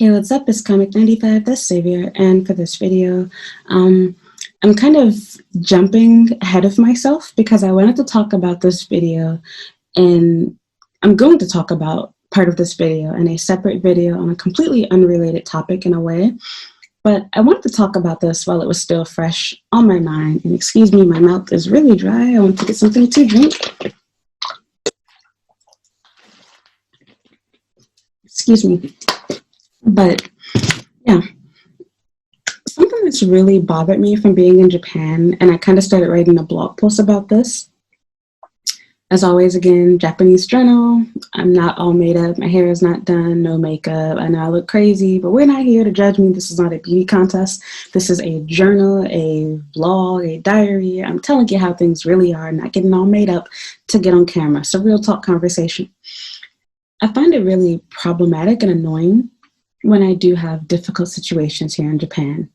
Hey, what's up? It's Comic 95, the Savior, and for this video, I'm kind of jumping ahead of myself because I wanted to talk about this video, and I'm going to talk about part of this video in a separate video on a completely unrelated topic in a way, but I wanted to talk about this while it was still fresh on my mind. And excuse me, my mouth is really dry. I want to get something to drink. Excuse me. But yeah, something that's really bothered me from being in Japan, and I kind of started writing a blog post about this. As always, again, Japanese journal. I'm not all made up. My hair is not done, no makeup. I know I look crazy, but we're not here to judge me. This is not a beauty contest. This is a journal, a blog, a diary. I'm telling you how things really are, not getting all made up to get on camera. It's a real talk conversation. I find it really problematic and annoying when I do have difficult situations here in Japan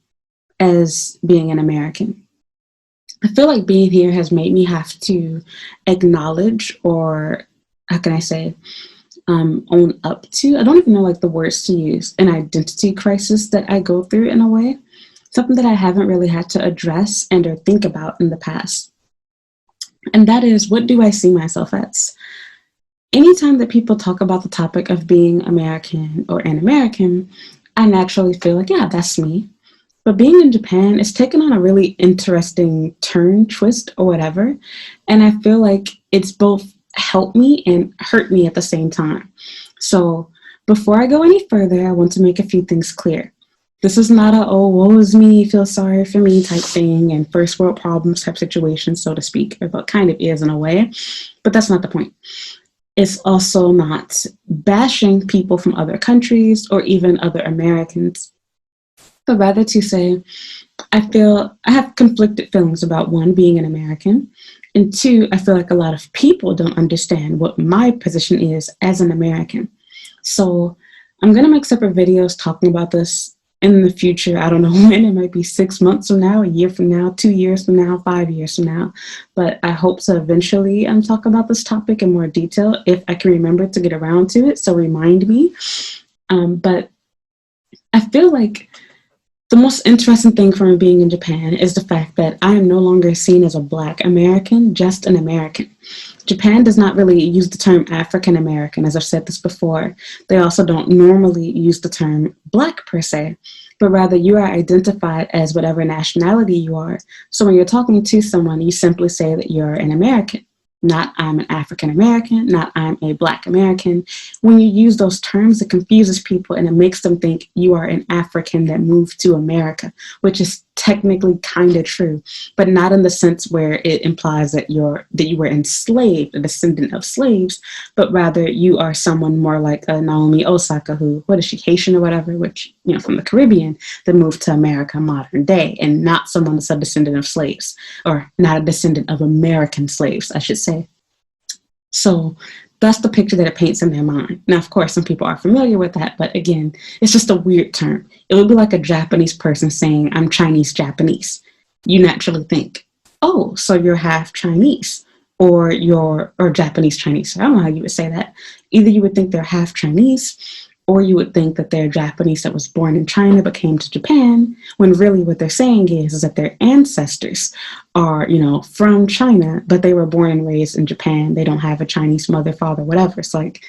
as being an American. I feel like being here has made me have to acknowledge, or how can I say, own up to, I don't even know like the words to use, an identity crisis that I go through in a way, something that I haven't really had to address and or think about in the past. And that is, what do I see myself as? Anytime that people talk about the topic of being American or an American, I naturally feel like, yeah, that's me. But being in Japan is taken on a really interesting turn, twist, or whatever. And I feel like it's both helped me and hurt me at the same time. So before I go any further, I want to make a few things clear. This is not a, oh, woe is me, feel sorry for me type thing and first world problems type situation, so to speak, or what kind of is in a way, but that's not the point. It's also not bashing people from other countries or even other Americans, but rather to say, I have conflicted feelings about one, being an American, and two, I feel like a lot of people don't understand what my position is as an American. So I'm going to make separate videos talking about this in the future. I don't know when. It might be 6 months from now, a year from now, 2 years from now, 5 years from now. But I hope to eventually talk about this topic in more detail if I can remember to get around to it. So remind me. But I feel like the most interesting thing from being in Japan is the fact that I am no longer seen as a Black American, just an American. Japan does not really use the term African American, as I've said this before. They also don't normally use the term Black per se, but rather you are identified as whatever nationality you are. So when you're talking to someone, you simply say that you're an American. Not I'm an African American, not I'm a Black American. When you use those terms, it confuses people and it makes them think you are an African that moved to America, which is technically kind of true, but not in the sense where it implies that you were enslaved, a descendant of slaves, but rather you are someone more like Naomi Osaka, who, what is she, Haitian or whatever, which, from the Caribbean, that moved to America modern day, and not someone that's a descendant of slaves, or not a descendant of American slaves, I should say. So that's the picture that it paints in their mind. Now, of course, some people are familiar with that, but again, it's just a weird term. It would be like a Japanese person saying, I'm Chinese Japanese. You naturally think, oh, so you're half Chinese, or Japanese Chinese. I don't know how you would say that. Either you would think they're half Chinese, or you would think that they're Japanese that was born in China but came to Japan, when really what they're saying is that their ancestors are, from China, but they were born and raised in Japan. They don't have a Chinese mother, father, whatever. It's like,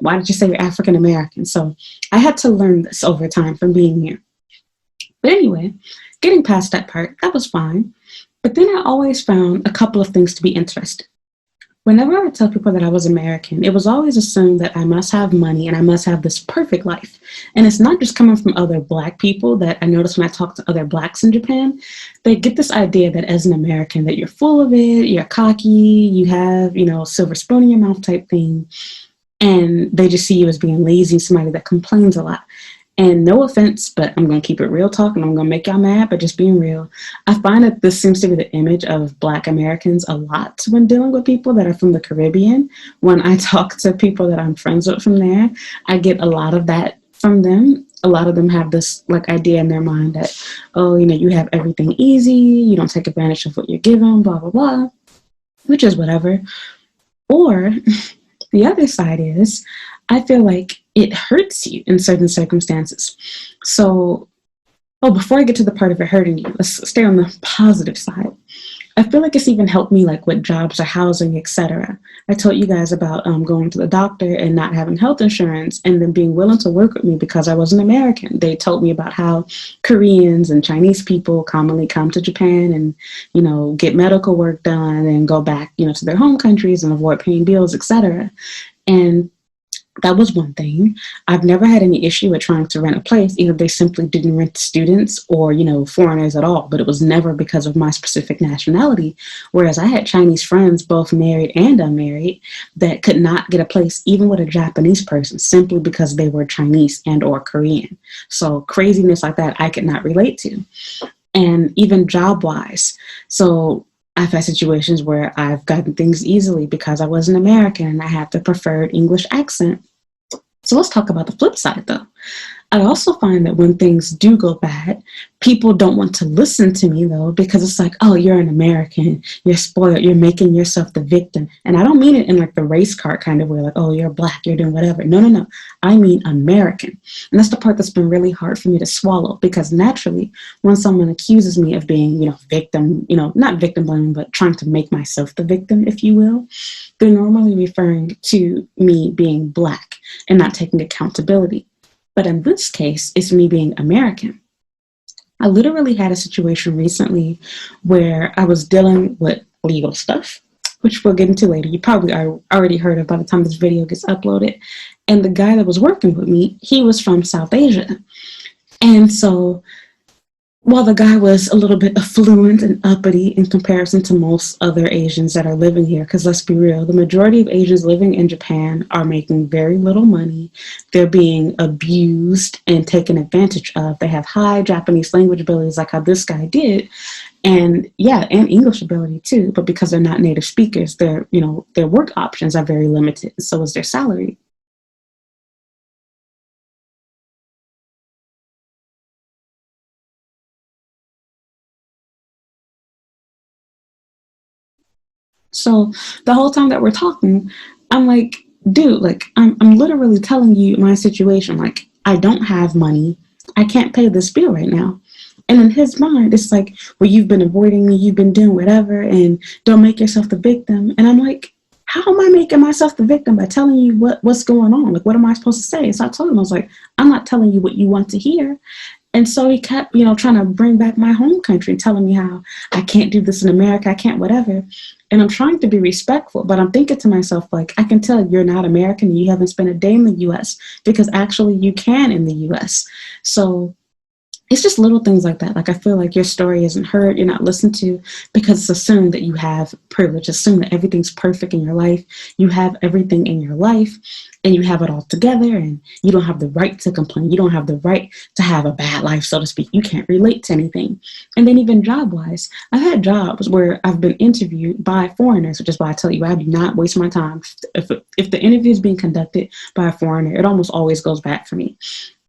why did you say you're African American? So I had to learn this over time from being here. But anyway, getting past that part, that was fine. But then I always found a couple of things to be interesting. Whenever I would tell people that I was American, it was always assumed that I must have money and I must have this perfect life. And it's not just coming from other Black people that I notice when I talk to other Blacks in Japan. They get this idea that as an American, that you're full of it, you're cocky, you have, silver spoon in your mouth type thing. And they just see you as being lazy, somebody that complains a lot. And no offense, but I'm going to keep it real talk and I'm going to make y'all mad, but just being real. I find that this seems to be the image of Black Americans a lot when dealing with people that are from the Caribbean. When I talk to people that I'm friends with from there, I get a lot of that from them. A lot of them have this idea in their mind that, oh, you have everything easy, you don't take advantage of what you're given, blah, blah, blah, which is whatever. Or the other side is, I feel like it hurts you in certain circumstances. So, oh, before I get to the part of it hurting you, let's stay on the positive side. I feel like it's even helped me like with jobs or housing, etc. I told you guys about going to the doctor and not having health insurance and then being willing to work with me because I was an American. They told me about how Koreans and Chinese people commonly come to Japan and, get medical work done and go back, to their home countries and avoid paying bills, etc. And that was one thing. I've never had any issue with trying to rent a place. Either they simply didn't rent to students or, foreigners at all, but it was never because of my specific nationality. Whereas I had Chinese friends, both married and unmarried, that could not get a place even with a Japanese person simply because they were Chinese and or Korean. So craziness like that I could not relate to. And even job-wise. So I've had situations where I've gotten things easily because I was an American and I had the preferred English accent. So let's talk about the flip side, though. I also find that when things do go bad, people don't want to listen to me, though, because it's like, oh, you're an American, you're spoiled, you're making yourself the victim. And I don't mean it in like the race card kind of way, like, oh, you're black, you're doing whatever. No, no, no. I mean American. And that's the part that's been really hard for me to swallow, because naturally, when someone accuses me of being, victim, not victim blaming, but trying to make myself the victim, if you will, they're normally referring to me being black and not taking accountability. But in this case, it's me being American. I literally had a situation recently where I was dealing with legal stuff, which we'll get into later. You probably already heard of by the time this video gets uploaded. And the guy that was working with me, he was from South Asia. And so while the guy was a little bit affluent and uppity in comparison to most other Asians that are living here, because let's be real, the majority of Asians living in Japan are making very little money. They're being abused and taken advantage of. They have high Japanese language abilities like how this guy did. And yeah, and English ability too. But because they're not native speakers, their work options are very limited. So is their salary. So the whole time that we're talking, I'm like, dude, like I'm literally telling you my situation. Like, I don't have money. I can't pay this bill right now. And in his mind, it's like, well, you've been avoiding me, you've been doing whatever, and don't make yourself the victim. And I'm like, how am I making myself the victim by telling you what's going on? Like, what am I supposed to say? So I told him, I was like, I'm not telling you what you want to hear. And so he kept, trying to bring back my home country, telling me how I can't do this in America, I can't whatever. And I'm trying to be respectful, but I'm thinking to myself, like, I can tell you're not American and you haven't spent a day in the US, because actually you can in the US. So it's just little things like that. Like, I feel like your story isn't heard, you're not listened to, because it's assumed that you have privilege, assumed that everything's perfect in your life, you have everything in your life, and you have it all together, and you don't have the right to complain, you don't have the right to have a bad life, so to speak, you can't relate to anything. And then even job-wise, I've had jobs where I've been interviewed by foreigners, which is why I tell you, I do not waste my time. If the interview is being conducted by a foreigner, it almost always goes back for me.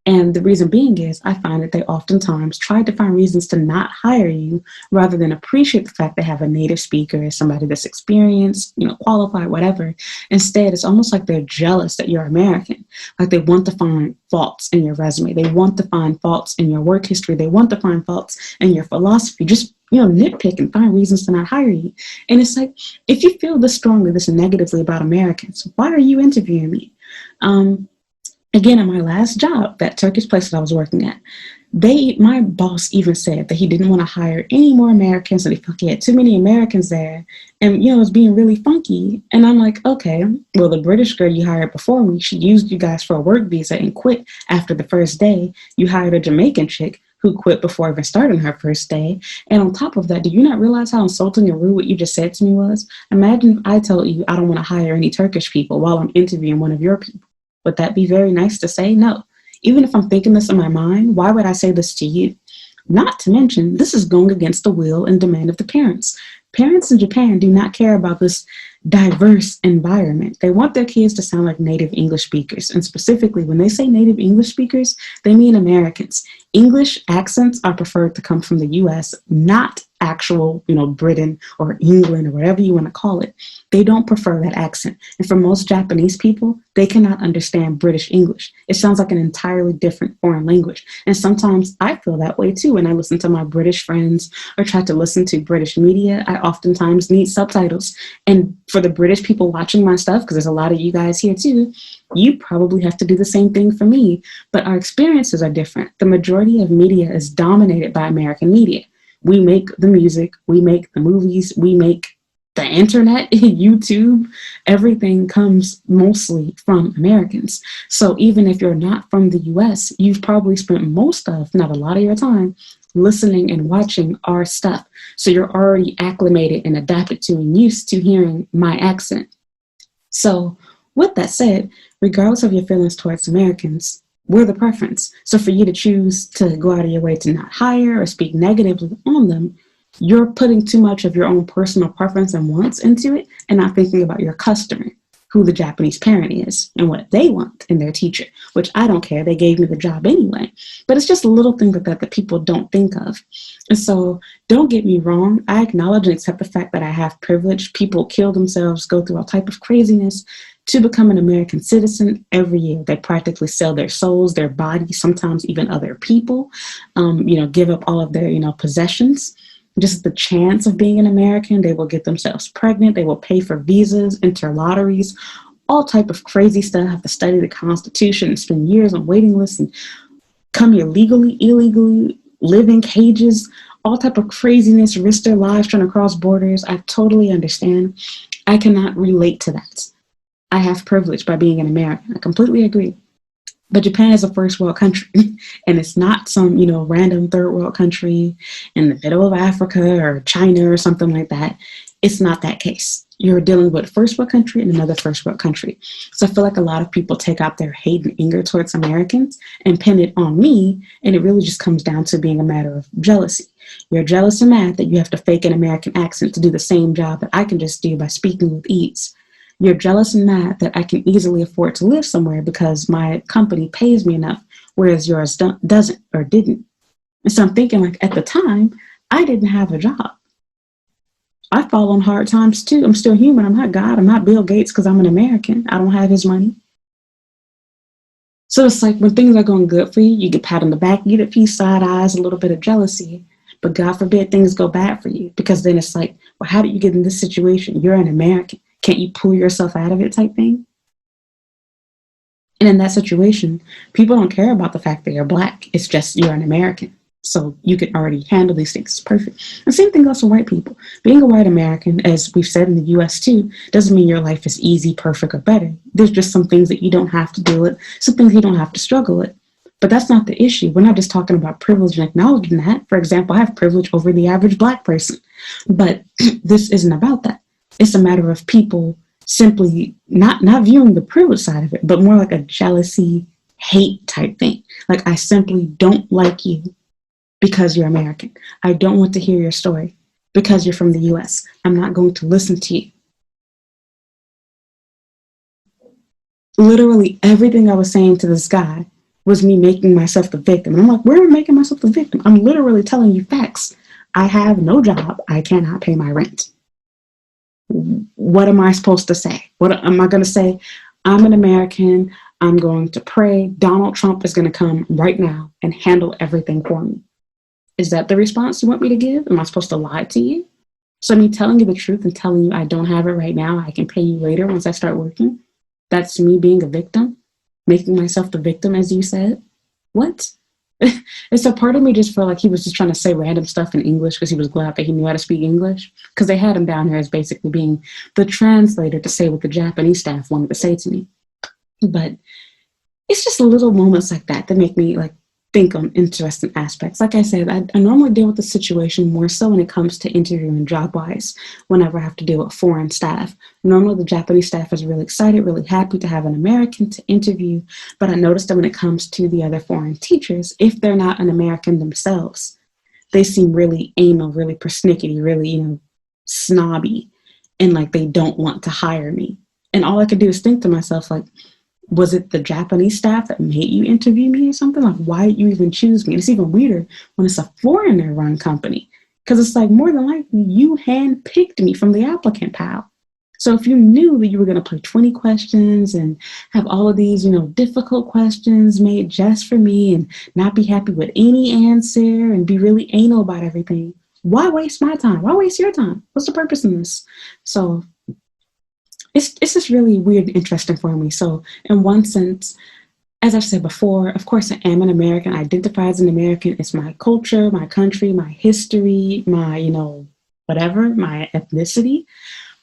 And the reason being is I find that they oftentimes try to find reasons to not hire you rather than appreciate the fact they have a native speaker, somebody that's experienced, qualified, whatever. Instead, it's almost like they're jealous that you're American. Like, they want to find faults in your resume. They want to find faults in your work history. They want to find faults in your philosophy. Just, nitpick and find reasons to not hire you. And it's like, if you feel this strongly, this negatively about Americans, why are you interviewing me? Again, in my last job, that Turkish place that I was working at, my boss even said that he didn't want to hire any more Americans, and he felt he had too many Americans there, and it was being really funky. And I'm like, okay, well, the British girl you hired before me, she used you guys for a work visa and quit after the first day. You hired a Jamaican chick who quit before even starting her first day. And on top of that, do you not realize how insulting and rude what you just said to me was? Imagine if I told you I don't want to hire any Turkish people while I'm interviewing one of your people. Would that be very nice to say? No. Even if I'm thinking this in my mind, why would I say this to you? Not to mention, this is going against the will and demand of the parents. Parents in Japan do not care about this diverse environment. They want their kids to sound like native English speakers. And specifically, when they say native English speakers, they mean Americans. English accents are preferred to come from the US, not actual, Britain or England or whatever you want to call it. They don't prefer that accent. And for most Japanese people, they cannot understand British English. It sounds like an entirely different foreign language. And sometimes I feel that way too when I listen to my British friends or try to listen to British media. I oftentimes need subtitles. And for the British people watching my stuff, because there's a lot of you guys here too, you probably have to do the same thing for me. But our experiences are different. The majority of media is dominated by American media. We make the music, we make the movies, we make the internet, YouTube, everything comes mostly from Americans. So even if you're not from the US, you've probably spent most of, not a lot of your time, listening and watching our stuff. So you're already acclimated and adapted to and used to hearing my accent. So with that said, regardless of your feelings towards Americans, we're the preference. So for you to choose to go out of your way to not hire or speak negatively on them, you're putting too much of your own personal preference and wants into it and not thinking about your customer, who the Japanese parent is and what they want in their teacher, which I don't care. They gave me the job anyway. But it's just a little thing like that people don't think of. And so don't get me wrong. I acknowledge and accept the fact that I have privilege. People kill themselves, go through all type of craziness to become an American citizen every year. They practically sell their souls, their bodies, sometimes even other people, give up all of their, possessions. Just the chance of being an American. They will get themselves pregnant. They will pay for visas, enter lotteries, all type of crazy stuff. Have to study the Constitution and spend years on waiting lists and come here legally, illegally, live in cages, all type of craziness, risk their lives trying to cross borders. I totally understand. I cannot relate to that. I have privilege by being an American. I completely agree. But Japan is a first world country, and it's not some, random third world country in the middle of Africa or China or something like that. It's not that case. You're dealing with a first world country and another first world country. So I feel like a lot of people take out their hate and anger towards Americans and pin it on me, and it really just comes down to being a matter of jealousy. You're jealous and mad that you have to fake an American accent to do the same job that I can just do by speaking with ease. You're jealous and mad that I can easily afford to live somewhere because my company pays me enough, whereas yours doesn't or didn't. And so I'm thinking, at the time, I didn't have a job. I fall on hard times too. I'm still human. I'm not God. I'm not Bill Gates because I'm an American. I don't have his money. So it's like when things are going good for you, you get pat on the back, you get a few side eyes, a little bit of jealousy. But God forbid things go bad for you, because then it's like, well, how did you get in this situation? You're an American. Can't you pull yourself out of it type thing? And in that situation, people don't care about the fact that you're Black. It's just you're an American. So you can already handle these things. It's perfect. And same thing goes for white people. Being a white American, as we've said in the US too, doesn't mean your life is easy, perfect, or better. There's just some things that you don't have to deal with, some things you don't have to struggle with. But that's not the issue. We're not just talking about privilege and acknowledging that. For example, I have privilege over the average Black person. But this isn't about that. It's a matter of people simply not viewing the privilege side of it, but more like a jealousy, hate type thing. Like, I simply don't like you because you're American. I don't want to hear your story because you're from the US. I'm not going to listen to you. Literally everything I was saying to this guy was me making myself the victim. And I'm like, where am I making myself the victim? I'm literally telling you facts. I have no job. I cannot pay my rent. What am I supposed to say? What am I going to say? I'm an American. I'm going to pray. Donald Trump is going to come right now and handle everything for me. Is that the response you want me to give? Am I supposed to lie to you? So me telling you the truth and telling you I don't have it right now, I can pay you later once I start working, that's me being a victim, making myself the victim, as you said. What? It's a part of me just felt like he was just trying to say random stuff in English because he was glad that he knew how to speak English, because they had him down here as basically being the translator to say what the Japanese staff wanted to say to me. But it's just little moments like that that make me think on interesting aspects. Like I said, I normally deal with the situation more so when it comes to interviewing job-wise, whenever I have to deal with foreign staff. Normally the Japanese staff is really excited, really happy to have an American to interview, but I noticed that when it comes to the other foreign teachers, if they're not an American themselves, they seem really anal, really persnickety, really, snobby, and like they don't want to hire me. And all I could do is think to myself, was it the Japanese staff that made you interview me or something? Why did you even choose me? And it's even weirder when it's a foreigner-run company. Because it's like, more than likely, you handpicked me from the applicant pile. So if you knew that you were going to play 20 questions and have all of these, difficult questions made just for me and not be happy with any answer and be really anal about everything, why waste my time? Why waste your time? What's the purpose in this? So it's just really weird and interesting for me. So in one sense, as I've said before, of course, I am an American. I identify as an American. It's my culture, my country, my history, my, whatever, my ethnicity.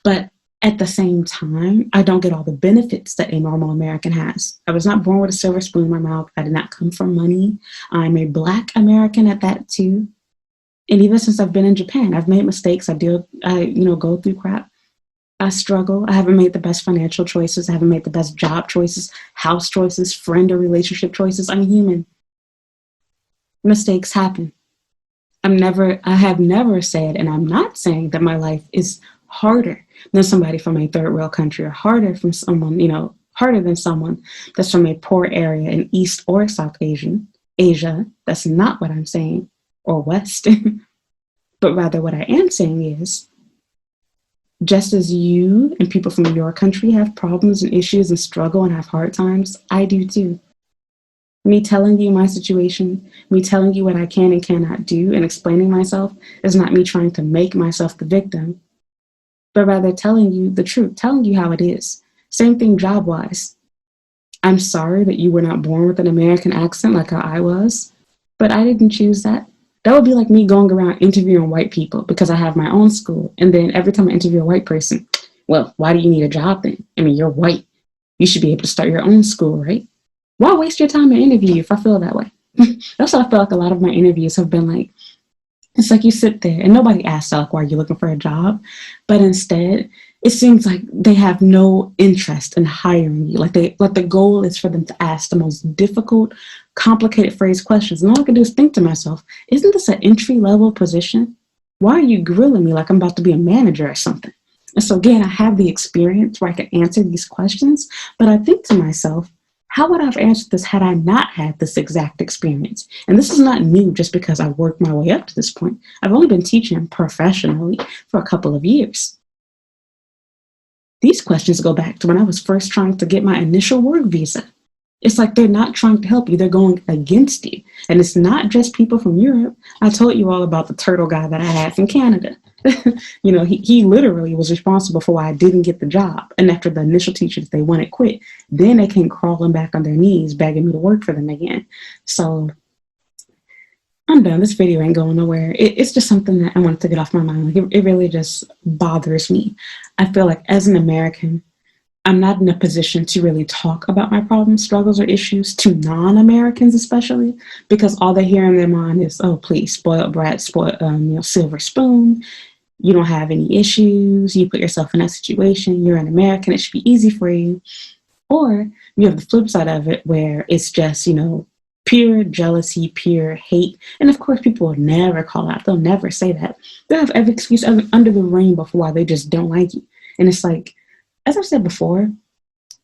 But at the same time, I don't get all the benefits that a normal American has. I was not born with a silver spoon in my mouth. I did not come from money. I'm a Black American at that too. And even since I've been in Japan, I've made mistakes. I go through crap. I struggle. I haven't made the best financial choices. I haven't made the best job choices, house choices, friend or relationship choices. I'm human. Mistakes happen. I have never said, and I'm not saying that my life is harder than somebody from a third world country or harder than someone that's from a poor area in East or South Asia. That's not what I'm saying, or West. But rather what I am saying is, just as you and people from your country have problems and issues and struggle and have hard times, I do too. Me telling you my situation, me telling you what I can and cannot do and explaining myself is not me trying to make myself the victim, but rather telling you the truth, telling you how it is. Same thing job-wise. I'm sorry that you were not born with an American accent like how I was, but I didn't choose that. That would be like me going around interviewing white people because I have my own school. And then every time I interview a white person, well, why do you need a job then? I mean, you're white. You should be able to start your own school, right? Why waste your time and interview if I feel that way? That's what I feel like a lot of my interviews have been like. It's like you sit there and nobody asks like, why are you looking for a job? But instead, it seems like they have no interest in hiring you. Like the goal is for them to ask the most difficult, complicated phrase questions. And all I can do is think to myself, isn't this an entry-level position? Why are you grilling me like I'm about to be a manager or something? And so again, I have the experience where I can answer these questions, but I think to myself, how would I have answered this had I not had this exact experience? And this is not new just because I worked my way up to this point. I've only been teaching professionally for a couple of years. These questions go back to when I was first trying to get my initial work visa. It's like they're not trying to help you, they're going against you. And it's not just people from Europe. I told you all about the turtle guy that I had from Canada. He literally was responsible for why I didn't get the job. And after the initial teachers, they wanted quit. Then they came crawling back on their knees, begging me to work for them again. So I'm done. This video ain't going nowhere. It's just something that I wanted to get off my mind. Like it really just bothers me. I feel like as an American, I'm not in a position to really talk about my problems, struggles, or issues to non-Americans, especially because all they hear in their mind is, "Oh, please, spoiled brat, silver spoon. You don't have any issues. You put yourself in that situation. You're an American. It should be easy for you." Or you have the flip side of it where it's just, pure jealousy, pure hate. And of course, people will never call out. They'll never say that. They'll have every excuse under the rainbow for why they just don't like you. And it's like, as I've said before,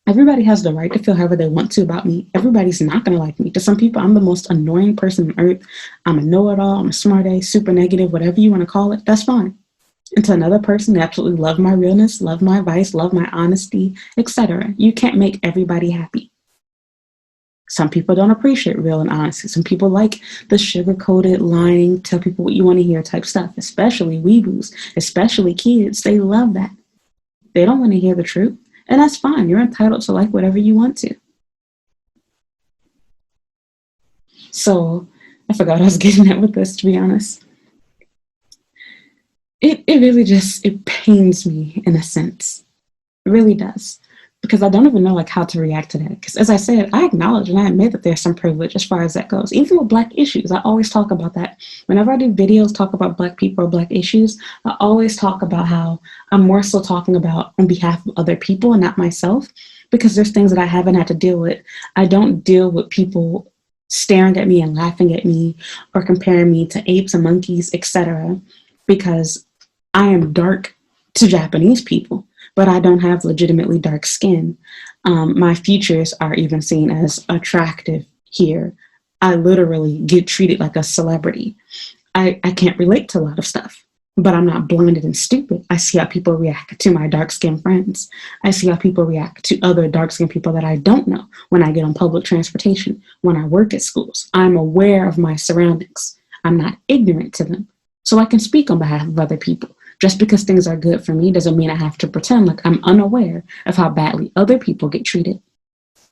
everybody has the right to feel however they want to about me. Everybody's not going to like me. To some people, I'm the most annoying person on earth. I'm a know-it-all. I'm a smart-ass, super negative, whatever you want to call it. That's fine. And to another person, they absolutely love my realness, love my advice, love my honesty, etc. You can't make everybody happy. Some people don't appreciate real and honesty. Some people like the sugar-coated, lying, tell people what you want to hear type stuff, especially weeboos, especially kids. They love that. They don't want to hear the truth. And that's fine. You're entitled to like whatever you want to. So I forgot what I was getting at with this, to be honest. It really just, it pains me in a sense. It really does. Because I don't even know how to react to that. Because as I said, I acknowledge and I admit that there's some privilege as far as that goes. Even with Black issues, I always talk about that. Whenever I do videos talk about Black people or Black issues, I always talk about how I'm more so talking about on behalf of other people and not myself. Because there's things that I haven't had to deal with. I don't deal with people staring at me and laughing at me or comparing me to apes and monkeys, etc. Because I am dark to Japanese people, but I don't have legitimately dark skin. My features are even seen as attractive here. I literally get treated like a celebrity. I can't relate to a lot of stuff, but I'm not blinded and stupid. I see how people react to my dark-skinned friends. I see how people react to other dark-skinned people that I don't know when I get on public transportation, when I work at schools. I'm aware of my surroundings. I'm not ignorant to them. So I can speak on behalf of other people. Just because things are good for me doesn't mean I have to pretend like I'm unaware of how badly other people get treated.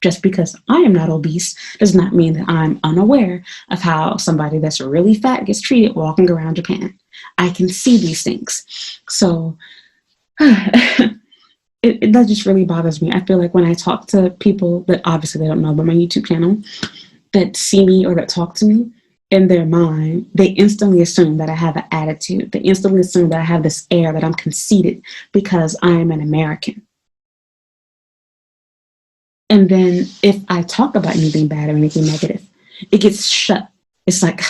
Just because I am not obese does not mean that I'm unaware of how somebody that's really fat gets treated walking around Japan. I can see these things. So that just really bothers me. I feel like when I talk to people that obviously they don't know about my YouTube channel, that see me or that talk to me, in their mind, they instantly assume that I have an attitude. They instantly assume that I have this air, that I'm conceited because I am an American. And then if I talk about anything bad or anything negative, it gets shut. It's like,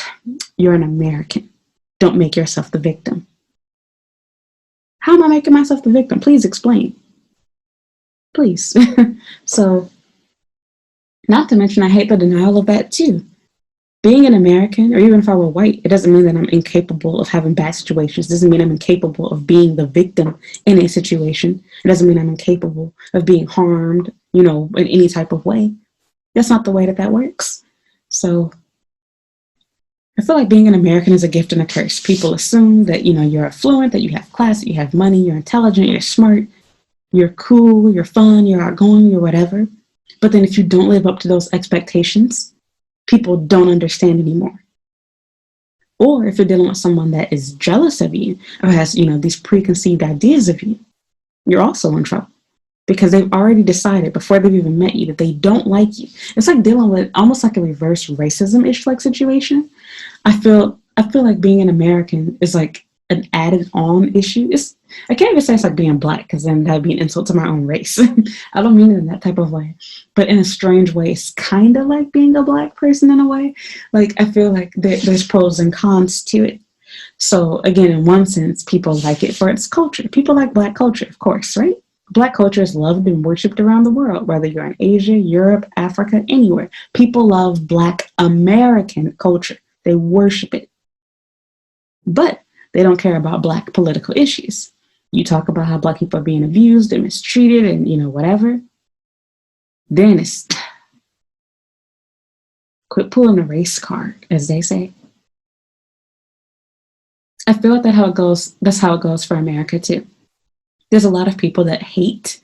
you're an American. Don't make yourself the victim. How am I making myself the victim? Please explain. Please. So, not to mention, I hate the denial of that too. Being an American, or even if I were white, it doesn't mean that I'm incapable of having bad situations. It doesn't mean I'm incapable of being the victim in a situation. It doesn't mean I'm incapable of being harmed, in any type of way. That's not the way that works. So I feel like being an American is a gift and a curse. People assume that, you're affluent, that you have class, that you have money, you're intelligent, you're smart, you're cool, you're fun, you're outgoing, you're whatever. But then if you don't live up to those expectations, people don't understand anymore. Or if you're dealing with someone that is jealous of you or has, these preconceived ideas of you, you're also in trouble because they've already decided before they've even met you that they don't like you. It's like dealing with almost like a reverse racism-ish like situation. I feel like being an American is like an added on issue. I can't even say it's like being Black because then that'd be an insult to my own race. I don't mean it in that type of way, but in a strange way, it's kind of like being a Black person in a way. Like I feel like there's pros and cons to it. So again, in one sense, people like it for its culture. People like Black culture, of course, right? Black culture is loved and worshipped around the world, whether you're in Asia, Europe, Africa, anywhere. People love Black American culture. They worship it. But they don't care about Black political issues. You talk about how Black people are being abused and mistreated and, whatever. Then it's quit pulling the race card, as they say. I feel like that's how it goes for America too. There's a lot of people that hate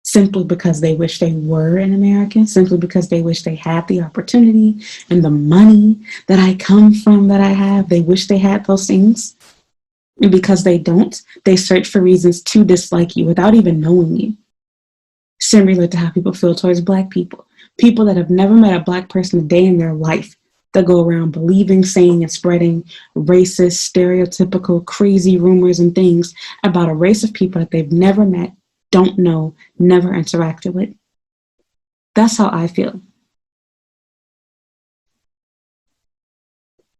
simply because they wish they were an American, simply because they wish they had the opportunity and the money that I come from, that I have. They wish they had those things. And because they don't, they search for reasons to dislike you without even knowing you. Similar to how people feel towards Black people. People that have never met a Black person a day in their life that go around believing, saying, and spreading racist, stereotypical, crazy rumors and things about a race of people that they've never met, don't know, never interacted with. That's how I feel.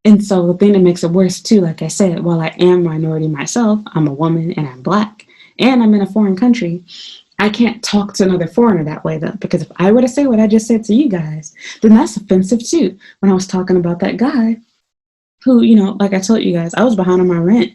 And so the thing that makes it worse too, like I said, while I am minority myself, I'm a woman and I'm Black and I'm in a foreign country, I can't talk to another foreigner that way though, because if I were to say what I just said to you guys, then that's offensive too. When I was talking about that guy who, like I told you guys, I was behind on my rent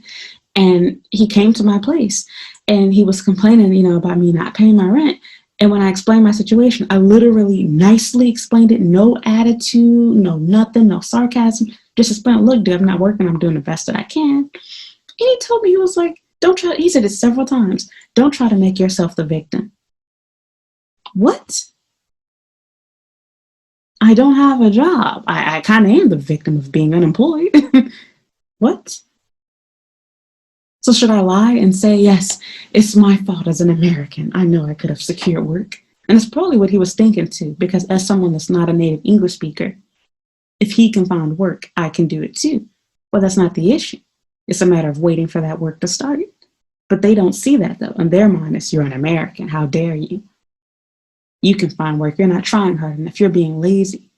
and he came to my place and he was complaining, about me not paying my rent. And when I explained my situation, I literally nicely explained it. No attitude, no nothing, no sarcasm. Just explained, look, dude, I'm not working. I'm doing the best that I can. And he told me, he was like, don't try. He said it several times. Don't try to make yourself the victim. What? I don't have a job. I kind of am the victim of being unemployed. What? So should I lie and say, yes, it's my fault as an American. I know I could have secured work. And it's probably what he was thinking too, because as someone that's not a native English speaker, if he can find work, I can do it too. Well, that's not the issue. It's a matter of waiting for that work to start. But they don't see that though. In their mind, it's you're an American. How dare you? You can find work. You're not trying hard enough. You're being lazy.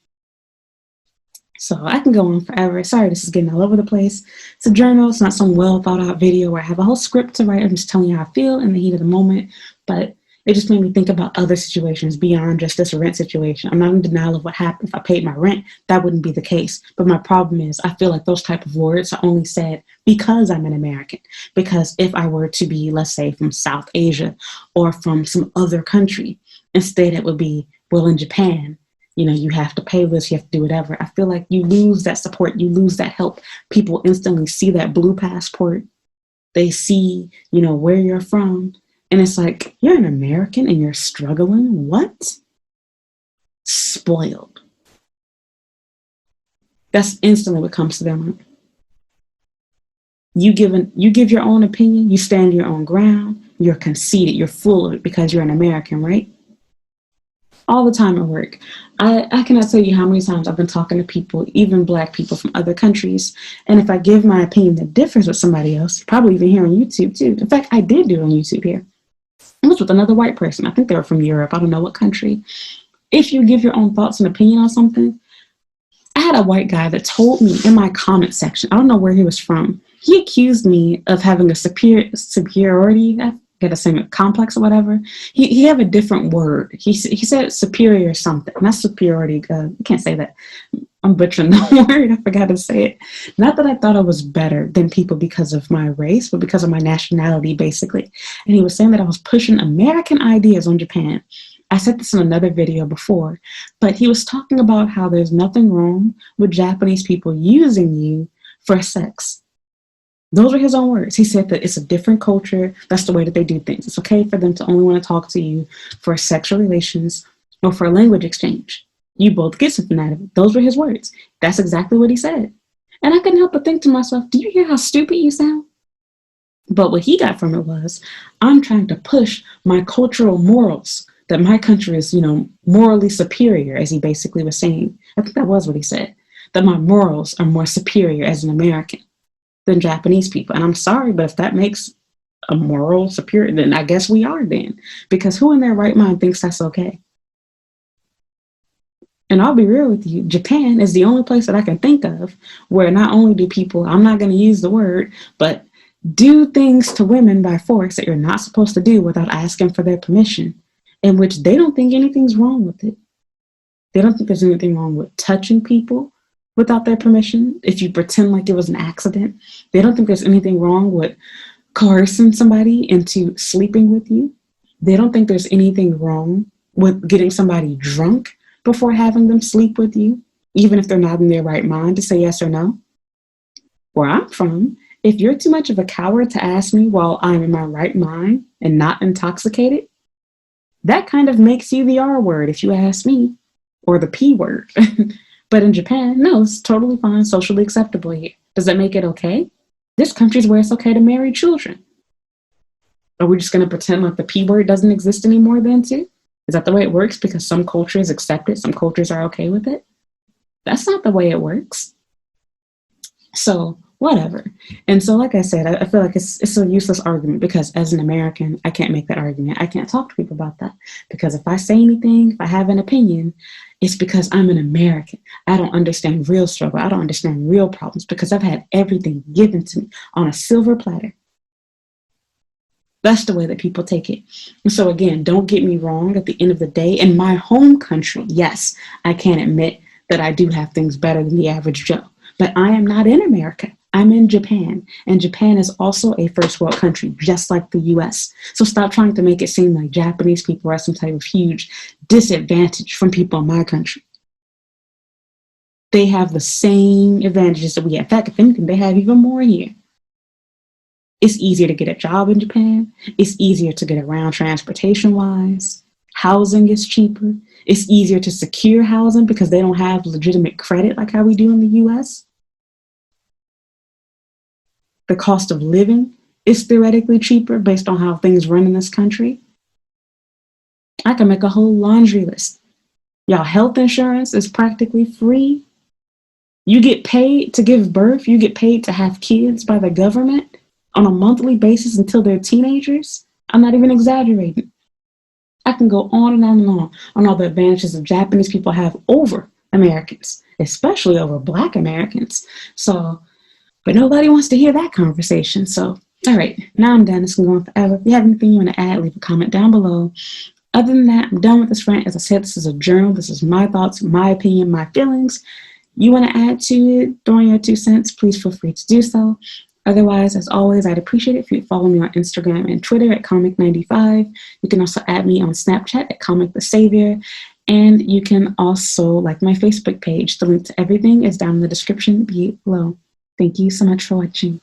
So I can go on forever. Sorry, this is getting all over the place. It's a journal. It's not some well thought out video where I have a whole script to write. I'm just telling you how I feel in the heat of the moment. But It just made me think about other situations beyond just this rent situation. I'm not in denial of what happened. If I paid my rent, that wouldn't be the case. But my problem is I feel like those type of words are only said because I'm an American. Because if I were to be, let's say, from South Asia or from some other country, instead it would be, well, in Japan, you have to pay this, you have to do whatever. I feel like you lose that support, you lose that help. People instantly see that blue passport. They see, where you're from. And it's like, you're an American and you're struggling? What? Spoiled. That's instantly what comes to their mind. You give your own opinion, you stand your own ground, you're conceited, you're full of it because you're an American, right? All the time at work. I cannot tell you how many times I've been talking to people, even Black people from other countries, and if I give my opinion that differs with somebody else, probably even here on YouTube too. In fact, I did do it on YouTube here. It was with another white person. I think they were from Europe. I don't know what country. If you give your own thoughts and opinion on something, I had a white guy that told me in my comment section, I don't know where he was from, he accused me of having a superiority, I get a same complex or whatever. He had a different word. He said superior something, not superiority. I can't say that. I'm butchering the word. I forgot to say it. Not that I thought I was better than people because of my race, but because of my nationality, basically. And he was saying that I was pushing American ideas on Japan. I said this in another video before, but he was talking about how there's nothing wrong with Japanese people using you for sex. Those were his own words. He said that it's a different culture. That's the way that they do things. It's okay for them to only want to talk to you for sexual relations or for a language exchange. You both get something out of it. Those were his words. That's exactly what he said. And I couldn't help but think to myself, do you hear how stupid you sound? But what he got from it was, I'm trying to push my cultural morals, that my country is, morally superior, as he basically was saying. I think that was what he said, that my morals are more superior as an American than Japanese people. And I'm sorry, but if that makes a moral superior, then I guess we are then. Because who in their right mind thinks that's okay? And I'll be real with you, Japan is the only place that I can think of where not only do people, I'm not going to use the word, but do things to women by force that you're not supposed to do without asking for their permission, in which they don't think anything's wrong with it. They don't think there's anything wrong with touching people without their permission. If you pretend like it was an accident, they don't think there's anything wrong with coercing somebody into sleeping with you. They don't think there's anything wrong with getting somebody drunk before having them sleep with you, even if they're not in their right mind to say yes or no. Where I'm from, if you're too much of a coward to ask me while I'm in my right mind and not intoxicated, that kind of makes you the R word, if you ask me, or the P word. But in Japan, no, it's totally fine, socially acceptable here. Does that make it okay? This country's where it's okay to marry children. Are we just going to pretend like the P word doesn't exist anymore then too? Is that the way it works because some cultures accept it, some cultures are okay with it? That's not the way it works. So whatever. And so, like I said, I feel like it's a useless argument because as an American, I can't make that argument. I can't talk to people about that because if I say anything, if I have an opinion, it's because I'm an American. I don't understand real struggle. I don't understand real problems because I've had everything given to me on a silver platter. That's the way that people take it. And so again, don't get me wrong. At the end of the day, in my home country, yes, I can admit that I do have things better than the average Joe. But I am not in America. I'm in Japan. And Japan is also a first world country, just like the US. So stop trying to make it seem like Japanese people are some type of huge disadvantage from people in my country. They have the same advantages that we have. In fact, if anything, they have even more here. It's easier to get a job in Japan. It's easier to get around transportation-wise. Housing is cheaper. It's easier to secure housing because they don't have legitimate credit like how we do in the US. The cost of living is theoretically cheaper based on how things run in this country. I can make a whole laundry list. Y'all, health insurance is practically free. You get paid to give birth. You get paid to have kids by the government on a monthly basis until they're teenagers. I'm not even exaggerating. I can go on and on all the advantages that Japanese people have over Americans, especially over Black Americans. So, but nobody wants to hear that conversation. So All right, now I'm done. It's been going forever. If you have anything you want to add, leave a comment down below. Other than that, I'm done with this rant. As I said, this is a journal. This is my thoughts, my opinion, my feelings. You want to add to it, throw in your 2 cents, please feel free to do so. Otherwise, as always, I'd appreciate it if you'd follow me on Instagram and Twitter at Comic95. You can also add me on Snapchat at Comic the Savior. And you can also like my Facebook page. The link to everything is down in the description below. Thank you so much for watching.